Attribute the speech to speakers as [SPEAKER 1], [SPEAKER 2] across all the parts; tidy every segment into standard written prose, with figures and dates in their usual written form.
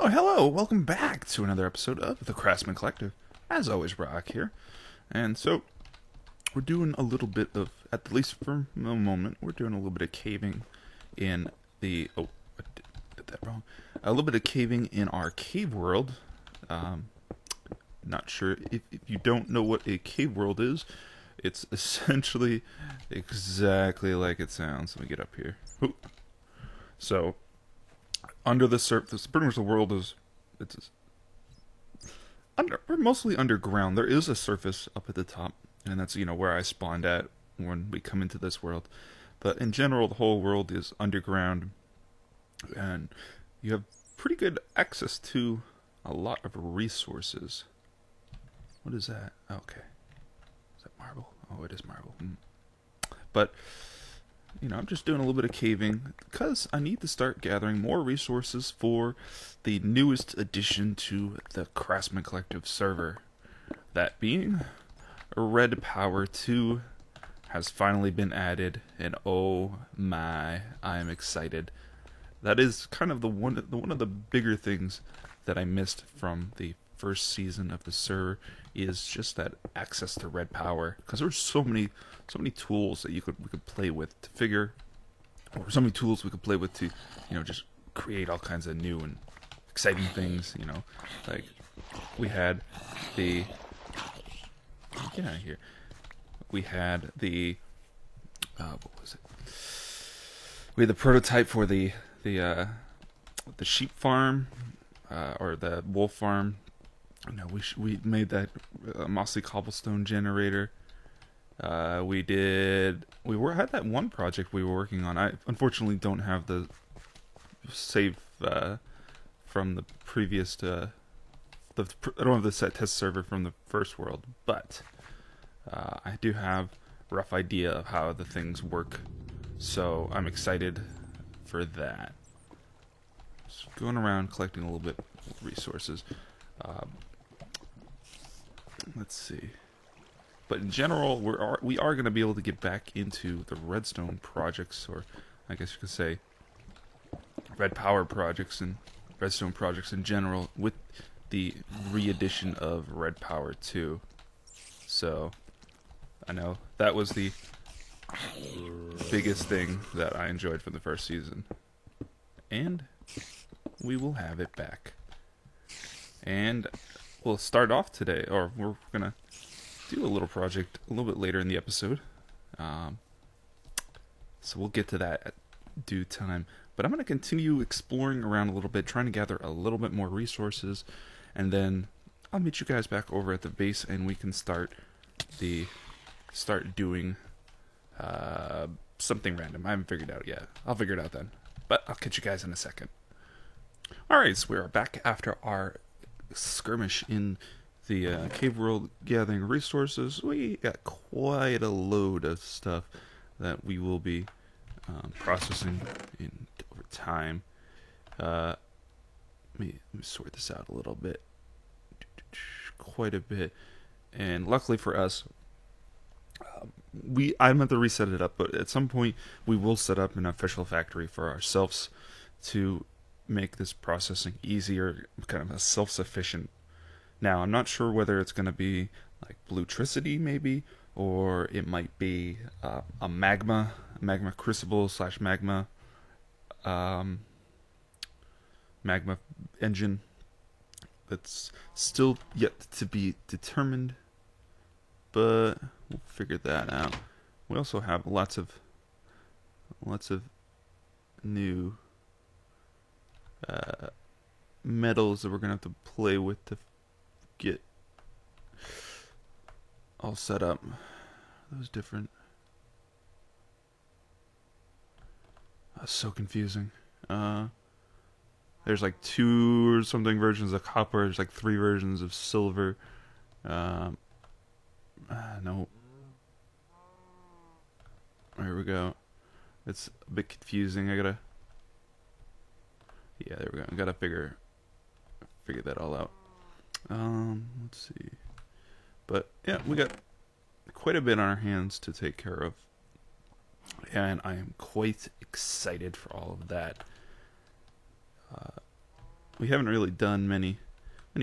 [SPEAKER 1] Oh, hello! Welcome back to another episode of the Craftsman Collective. As always, Rock here. And so, we're doing a little bit of, at least for the moment, we're doing a little bit of caving in the... Oh, I did that wrong. A little bit of caving in our cave world. Not sure if you don't know what a cave world is. It's essentially exactly like it sounds. Let me get up here. Ooh. So, under the surface, pretty much the world is it's we're mostly underground. There is a surface up at the top, and that's where I spawned at when we come into this world. But in general, the whole world is underground, and you have pretty good access to a lot of resources. What is that? Okay, is that marble? Oh, it is marble. But I'm just doing a little bit of caving because I need to start gathering more resources for the newest addition to the Craftsman Collective server. That being, Red Power 2 has finally been added, and oh my, I am excited. That is kind of one of the bigger things that I missed from the first season of the server is just that access to Red Power, because there's so many tools that we could play with to figure, or so many tools we could play with to just create all kinds of new and exciting things. Like we had the get out of here. We had the what was it? We had the prototype for the sheep farm or the wolf farm. We made that mossy cobblestone generator. We had that one project we were working on. I unfortunately don't have the save from the previous I don't have the set test server from the first world, but I do have a rough idea of how the things work, so I'm excited for that. Just going around collecting a little bit of resources. Let's see. But in general, we are going to be able to get back into the redstone projects, or I guess you could say red power projects and redstone projects in general, with the re-edition of Red Power 2. So, I know that was the biggest thing that I enjoyed from the first season. And we will have it back. And we'll start off today, or we're going to do a little project a little bit later in the episode. So we'll get to that at due time. But I'm going to continue exploring around a little bit, trying to gather a little bit more resources, and then I'll meet you guys back over at the base, and we can start doing something random. I haven't figured it out yet. I'll figure it out then. But I'll catch you guys in a second. Alright, so we are back after our skirmish in the cave world gathering resources. We got quite a load of stuff that we will be processing over time. Let me sort this out a little bit. Quite a bit. And luckily for us, I meant to reset it up, but at some point we will set up an official factory for ourselves to make this processing easier, kind of a self-sufficient. Now, I'm not sure whether it's going to be like Bluetricity maybe, or it might be a magma crucible / magma engine. That's still yet to be determined, but we'll figure that out. We also have lots of new metals that we're gonna have to play with to get all set up. Those different. That's so confusing. There's like 2 or something versions of copper. There's like 3 versions of silver. No. There we go. It's a bit confusing. Yeah, there we go. I gotta figure that all out. Let's see. But yeah, we got quite a bit on our hands to take care of, and I am quite excited for all of that. we haven't really done many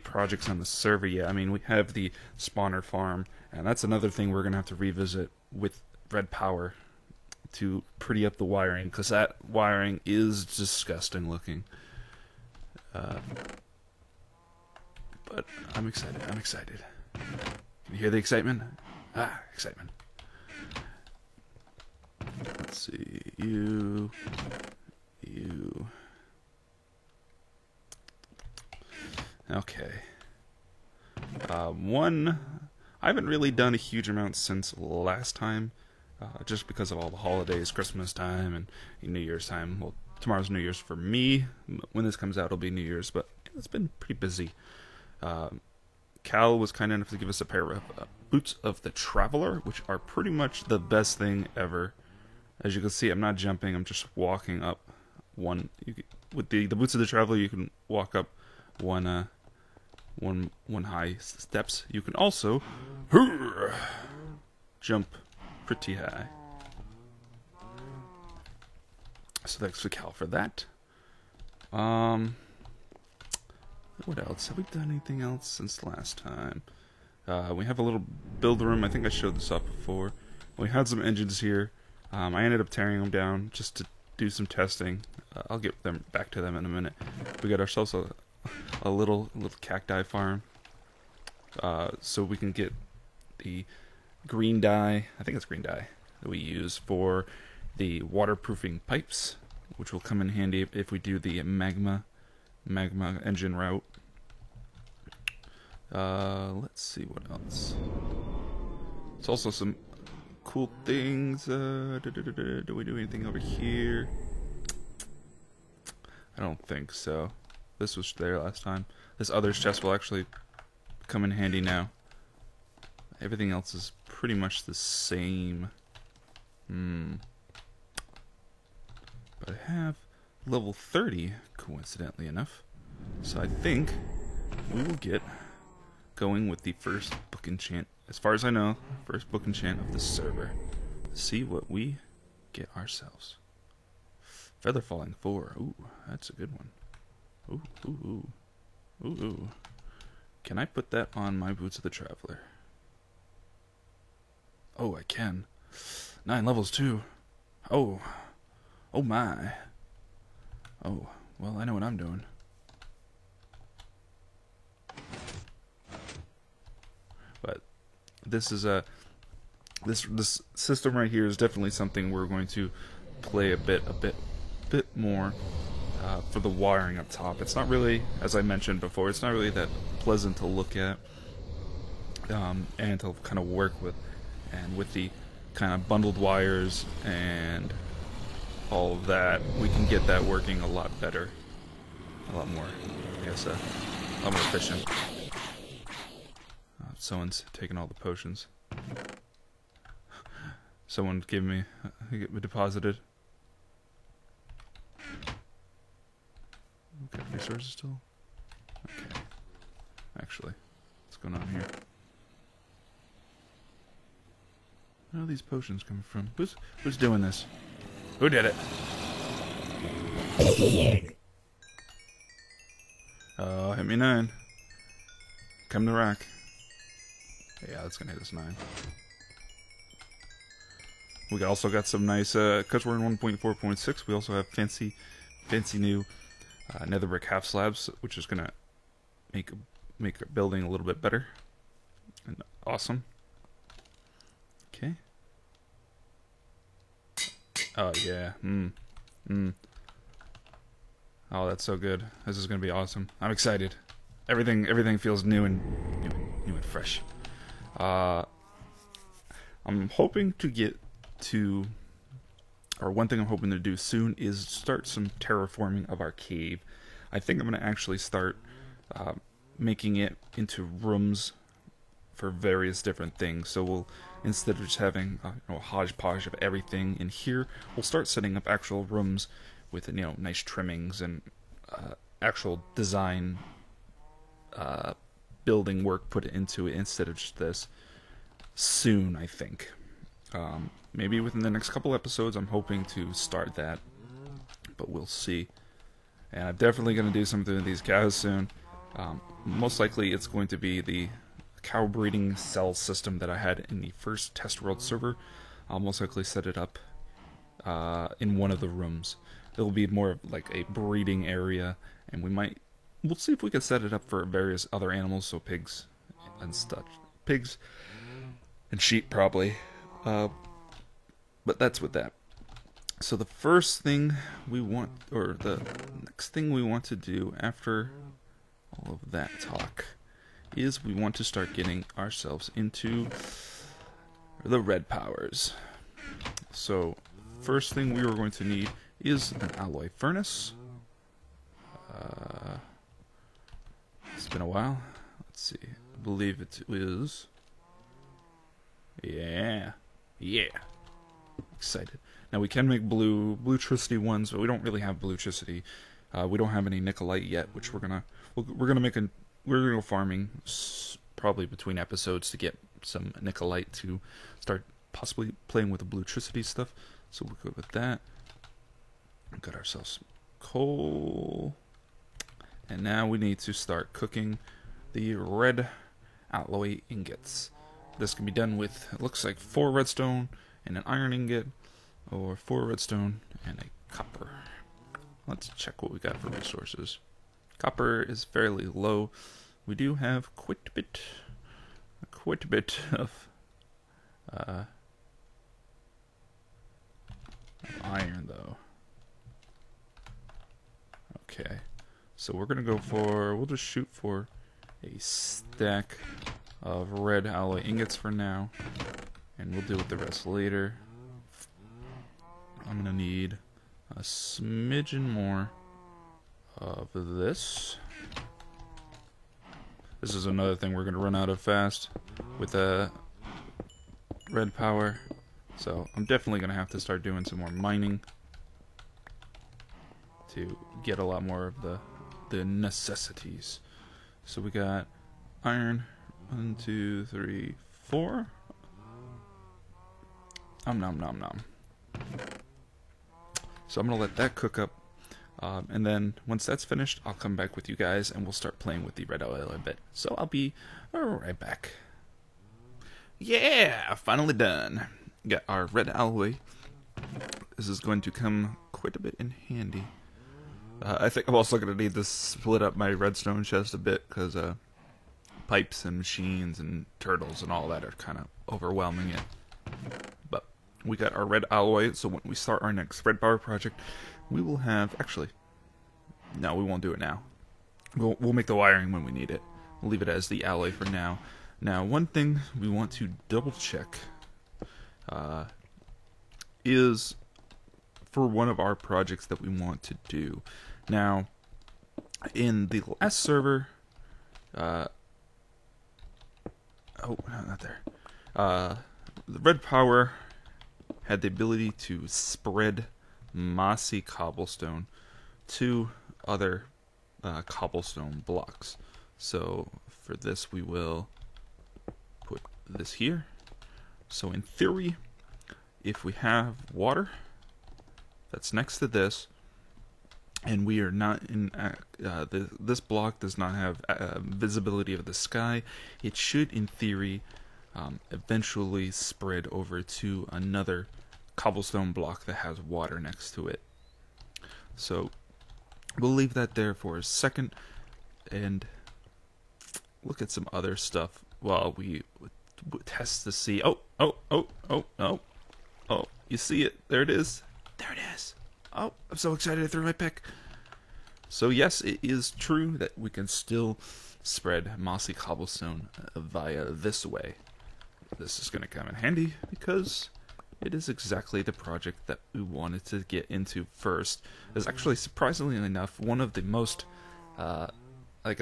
[SPEAKER 1] projects on the server yet. I mean, we have the spawner farm, and that's another thing we're gonna have to revisit with Red Power to pretty up the wiring, because that wiring is disgusting looking. But I'm excited. I'm excited. Can you hear the excitement? Ah, excitement. Let's see. You. Okay. I haven't really done a huge amount since last time, just because of all the holidays, Christmas time and New Year's time. Well, tomorrow's New Year's for me. When this comes out, it'll be New Year's, but it's been pretty busy. Cal was kind enough to give us a pair of boots of the Traveler, which are pretty much the best thing ever. As you can see, I'm not jumping; I'm just walking up one. With the boots of the Traveler, you can walk up one high steps. You can also jump pretty high. So thanks to Cal for that. What else? Have we done anything else since last time? We have a little build room. I think I showed this off before. We had some engines here. I ended up tearing them down just to do some testing. I'll get them back to them in a minute. We got ourselves a little cacti farm, so we can get the green dye. I think it's green dye that we use for the waterproofing pipes, which will come in handy if we do the magma engine route. Let's see what else. It's also some cool things. Do we do anything over here? I don't think so. This was there last time. This other chest will actually come in handy now. Everything else is pretty much the same. But I have level 30, coincidentally enough. So I think we will get going with the first book enchant. As far as I know, first book enchant of the server. See what we get ourselves. Feather Falling 4. Ooh, that's a good one. Ooh. Can I put that on my Boots of the Traveler? Oh, I can. 9 levels too. Oh my. Oh, well, I know what I'm doing. But this is this system right here is definitely something we're going to play a bit more for the wiring up top. It's not really, as I mentioned before, it's not really that pleasant to look at and to kind of work with, and with the kind of bundled wires and all of that, we can get that working a lot better, a lot more, I guess, a lot more efficient. Someone's taking all the potions. Someone gave me, deposited. Okay, resources still? Okay. Actually, what's going on here? Where are these potions coming from? Who's doing this? Who did it? Oh, hit me 9. Come to rock. Yeah, that's gonna hit us 9. We also got some nice, because we're in 1.4.6, we also have fancy new nether brick half slabs, which is gonna make our building a little bit better and awesome. Okay. Oh yeah. Oh, that's so good. This is gonna be awesome. I'm excited. Everything feels new and fresh. I'm hoping to get to, or one thing I'm hoping to do soon is start some terraforming of our cave. I think I'm gonna actually start making it into rooms for various different things. So we'll, instead of just having a hodgepodge of everything in here, we'll start setting up actual rooms with nice trimmings and actual design building work put into it instead of just this. Soon, I think. Maybe within the next couple episodes, I'm hoping to start that, but we'll see. And I'm definitely going to do something with these cows soon. Most likely it's going to be the cow breeding cell system that I had in the first test world server. I'll most likely set it up in one of the rooms. It'll be more like a breeding area, and we'll see if we can set it up for various other animals, so pigs and stuff. Pigs and sheep probably. But that's with that. So the first thing we want, or the next thing we want to do after all of that talk, is we want to start getting ourselves into the red powers. So first thing we are going to need is an alloy furnace. It's been a while. Let's see. I believe it is. Yeah. Excited. Now we can make bluetricity ones, but we don't really have bluetricity. We don't have any Nikolite yet, which we're gonna go farming probably between episodes to get some Nikolite to start possibly playing with the bluetricity stuff. So we'll go with that. Got ourselves some coal, and now we need to start cooking the red alloy ingots. This can be done with, it looks like 4 redstone and an iron ingot, or 4 redstone and a copper. Let's check what we got for resources. Copper is fairly low. We do have quite a bit of iron though. Okay, so we'll just shoot for a stack of red alloy ingots for now, and we'll deal with the rest later. I'm gonna need a smidgen more of this. This is another thing we're gonna run out of fast with red power, so I'm definitely gonna have to start doing some more mining to get a lot more of the necessities. So we got iron, 1, 2, 3, 4. Nom. So I'm gonna let that cook up, and then once that's finished, I'll come back with you guys and we'll start playing with the red alloy a bit. So I'll be right back. Yeah, finally done. Got our red alloy. This is going to come quite a bit in handy. I think I'm also going to need to split up my redstone chest a bit, because pipes and machines and turtles and all that are kind of overwhelming it. But we got our red alloy, so when we start our next red power project, we will have... Actually, no, we won't do it now. We'll make the wiring when we need it. We'll leave it as the alloy for now. Now, one thing we want to double check is for one of our projects that we want to do. Now, in the last server, oh, not there. The red power had the ability to spread mossy cobblestone to other cobblestone blocks. So for this, we will put this here. So in theory, if we have water that's next to this, and we are not in this block does not have visibility of the sky, it should in theory eventually spread over to another cobblestone block that has water next to it. So we'll leave that there for a second and look at some other stuff while we test to see. Oh, you see it? There it is. Oh, I'm so excited I threw my pick. So yes, it is true that we can still spread mossy cobblestone via this way. This is going to come in handy because it is exactly the project that we wanted to get into first. It's actually, surprisingly enough, one of the most,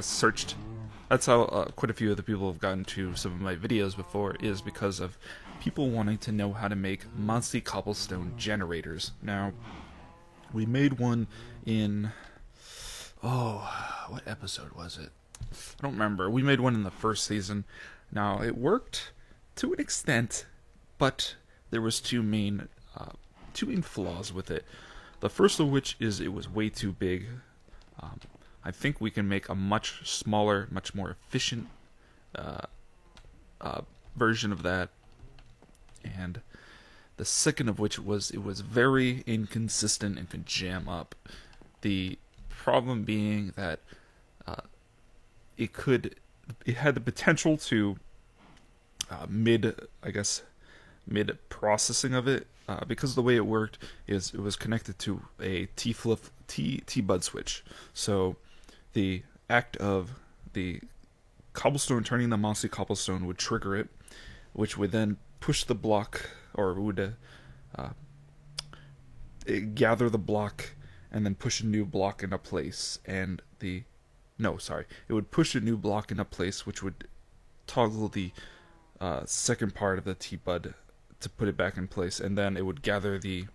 [SPEAKER 1] searched. That's how quite a few of the people have gotten to some of my videos before, is because of people wanting to know how to make mossy cobblestone generators. Now, we made one in... what episode was it? I don't remember. We made one in the first season. Now, it worked to an extent, but there was two main flaws with it. The first of which is it was way too big. I think we can make a much smaller, much more efficient version of that. And the second of which was it was very inconsistent and could jam up. The problem being that it had the potential to mid processing of it, because the way it worked is it was connected to a T-bud switch. So the act of the cobblestone turning the mossy cobblestone would trigger it, which would then push the block, or would gather the block and then push a new block into place. And it would push a new block into place, which would toggle the second part of the T-bud to put it back in place, and then it would gather the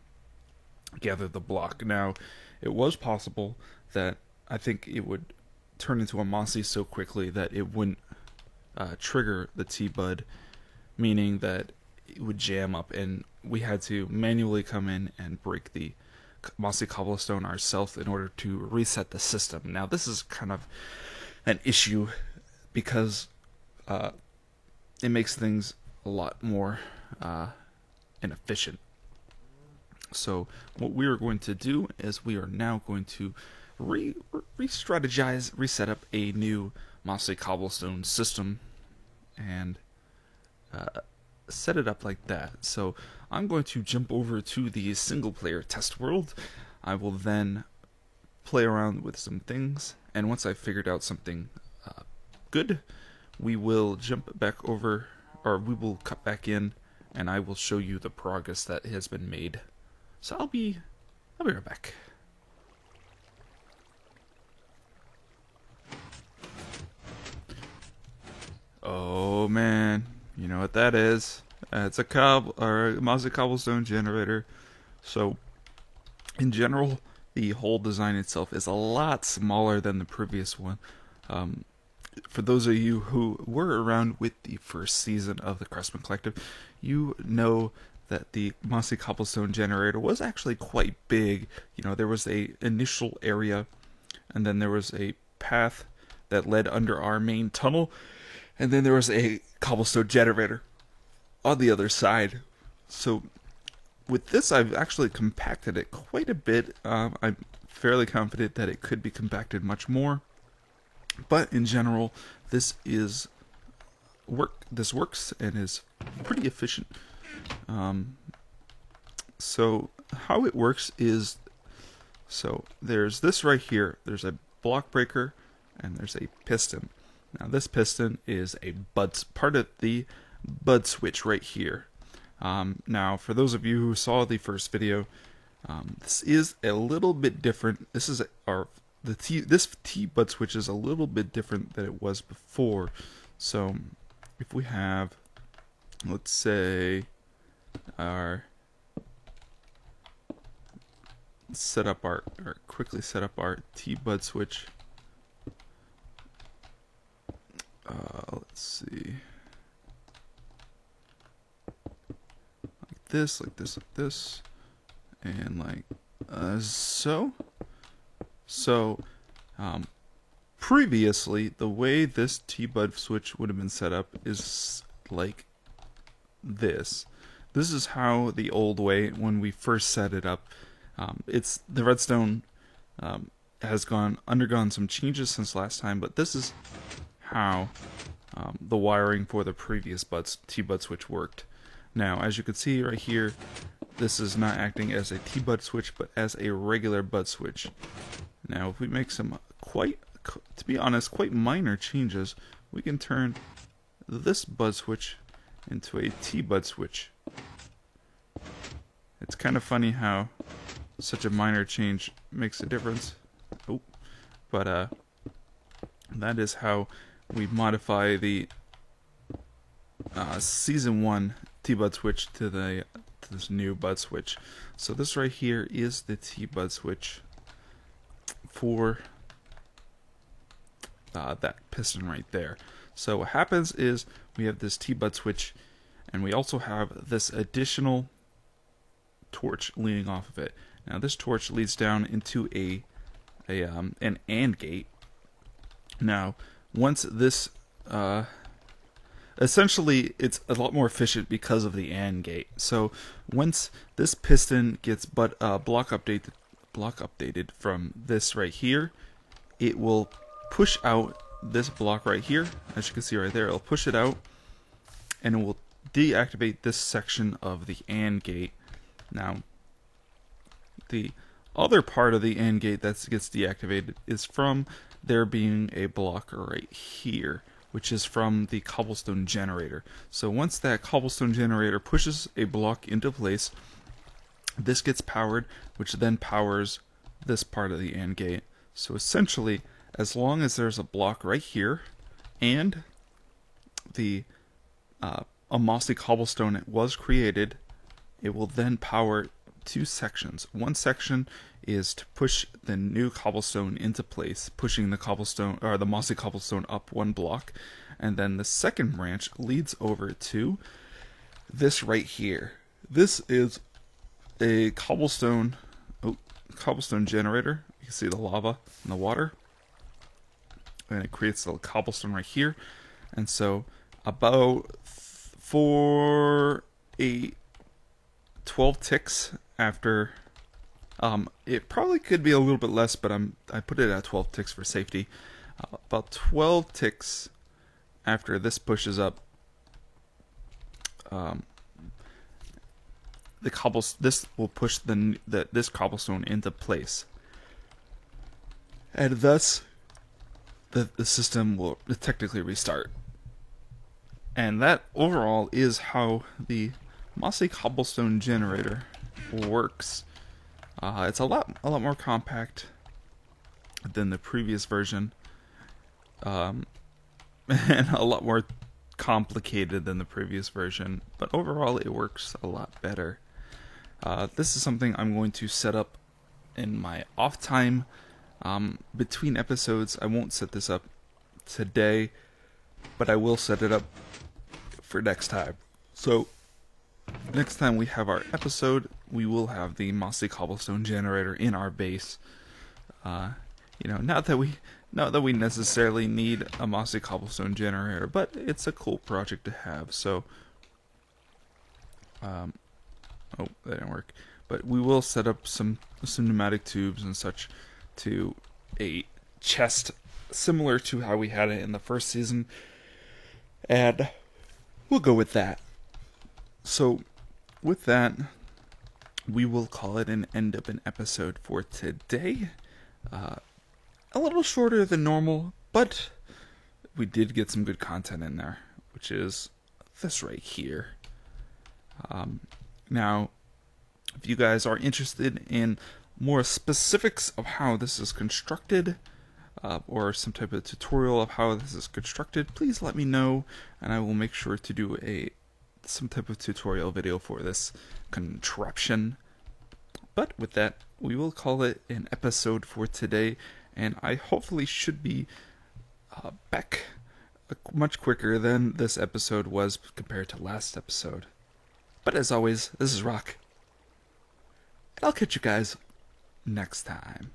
[SPEAKER 1] block. Now, it was possible that I think it would turn into a mossy so quickly that it wouldn't trigger the T-bud, meaning that it would jam up, and we had to manually come in and break the mossy cobblestone ourselves in order to reset the system. Now, this is kind of an issue because it makes things a lot more inefficient. So what we are going to do is we are now going to re-strategize, reset up a new mossy cobblestone system, and set it up like that. So I'm going to jump over to the single player test world. I will then play around with some things, and once I've figured out something good, we will jump back over, or we will cut back in, and I will show you the progress that has been made. So I'll be right back. Oh man, you know what that is? It's a mossy cobblestone generator. So in general, the whole design itself is a lot smaller than the previous one. For those of you who were around with the first season of the Craftsman Collective, you know that the mossy cobblestone generator was actually quite big. You know, there was a initial area, and then there was a path that led under our main tunnel, and then there was a cobblestone generator on the other side. So with this, I've actually compacted it quite a bit. I'm fairly confident that it could be compacted much more. But in general, this works and is pretty efficient. So how it works is, so there's this right here. There's a block breaker and there's a piston. Now this piston is part of the bud switch right here. Now for those of you who saw the first video, this is a little bit different. This T-bud switch is a little bit different than it was before. So if we have, let's say, quickly set up our T-bud switch. Let's see, like this, and like so. So, previously, the way this T-bud switch would have been set up is like this. This is how the old way, when we first set it up. It's the redstone has undergone some changes since last time, but this is how the wiring for the previous T-bud switch worked. Now, as you can see right here, this is not acting as a T-bud switch, but as a regular bud switch. Now, if we make some to be honest, quite minor changes, we can turn this bud switch into a T-bud switch. It's kind of funny how such a minor change makes a difference. But that is how we modify the Season 1 T-bud switch to this new bud switch. So this right here is the T-bud switch for that piston right there. So what happens is we have this T-bud switch, and we also have this additional torch leading off of it. Now this torch leads down into a an AND gate. Now, once this essentially, it's a lot more efficient because of the AND gate. So once this piston gets block updated from this right here, it will push out this block right here. As you can see right there, it'll push it out, and it will deactivate this section of the AND gate. Now, the other part of the AND gate that gets deactivated is from there being a blocker right here, which is from the cobblestone generator. So once that cobblestone generator pushes a block into place, this gets powered, which then powers this part of the AND gate. So essentially, as long as there's a block right here, and the a mossy cobblestone was created, it will then power two sections. One section is to push the new cobblestone into place, pushing the cobblestone or the mossy cobblestone up one block, and then the second branch leads over to this right here. This is a cobblestone generator. You can see the lava and the water, and it creates the cobblestone right here. And so about 12 ticks after, it probably could be a little bit less, but I put it at 12 ticks for safety. About 12 ticks after this pushes up, this will push this cobblestone into place, and thus the system will technically restart. And that overall is how the mossy cobblestone generator works. It's a lot more compact than the previous version, and a lot more complicated than the previous version, but overall it works a lot better. This is something I'm going to set up in my off time between episodes. I won't set this up today, but I will set it up for next time. So next time we have our episode, we will have the mossy cobblestone generator in our base. Not that we necessarily need a mossy cobblestone generator, but it's a cool project to have. So, oh, that didn't work. But we will set up some pneumatic tubes and such to a chest similar to how we had it in the first season, and we'll go with that. So, with that, we will call it an end of an episode for today. A little shorter than normal, but we did get some good content in there, which is this right here. Now, if you guys are interested in more specifics of how this is constructed, or some type of tutorial of how this is constructed, please let me know, and I will make sure to do some type of tutorial video for this contraption. But with that, we will call it an episode for today, and I hopefully should be back much quicker than this episode was compared to last episode. But as always, this is Rock, and I'll catch you guys next time.